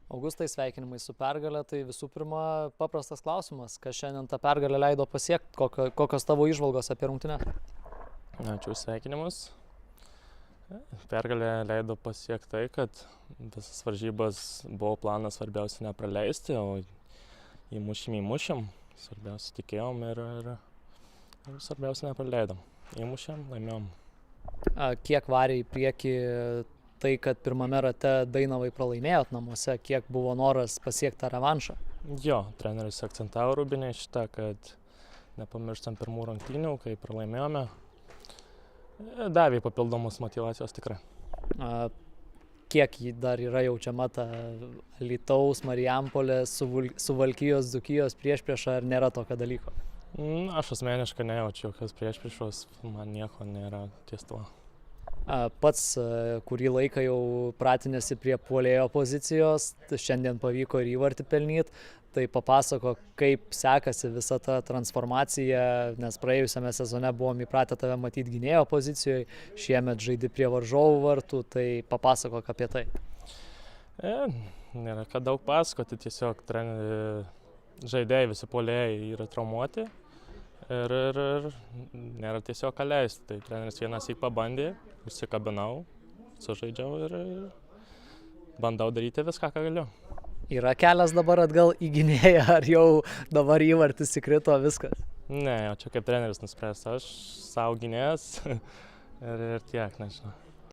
Augustai, sveikinimai su pergale. Tai visų pirma, paprastas klausimas, kas šiandien tą pergalę leido pasiekti, kokios tavo įžvalgos apie rungtynes? Ačiū sveikinimus. Pergalę leido pasiekti tai, kad visas varžybas buvo planas svarbiausia nepraleisti, o įmušim. Svarbiausia tikėjom ir svarbiausia nepraleidom. Įmušėm, laimėjom. Kiek varė į priekį tai, kad pirmame rate Dainavai pralaimėjot namuose, kiek buvo noras pasiekti tą revanšą? Jo, treneris akcentavo Rūbinėj šitą, kad nepamirštam pirmų rungtynių, kai pralaimėjome. Davė papildomos motyvacijos tikrai. Kiek dar yra jaučiama ta Alytaus, Marijampolės, Suvalkijos, Dzūkijos priešprieša, ar nėra tokio dalyko? Aš asmeniškai nejaučiu jokios priešpriešos, man nieko nėra ties tuo. Pats kurį laiką jau pratinėsi prie puolėjo pozicijos, šiandien pavyko ir įvartį pelnyti, tai papasako, kaip sekasi visa ta transformacija, nes praėjusiame sezone buvom įpratę tave matyti gynėjo pozicijoje, šiemet žaidi prie varžovų vartų, tai papasakok apie tai. Nėra ką daug pasakoti, tiesiog žaidėjai visi puolėjai yra traumuoti ir nėra tiesiog ką leisti. Tai treneris vienąsyk pabandė, užsikabinau, sužaidžiau ir bandau daryti viską, ką galiu. Yra kelias dabar atgal į gynėją, ar jau dabar įvartis įkrito viskas? Ne, o čia kaip treneris nuspręs, aš savo gynėjas ir tiek, nežinau.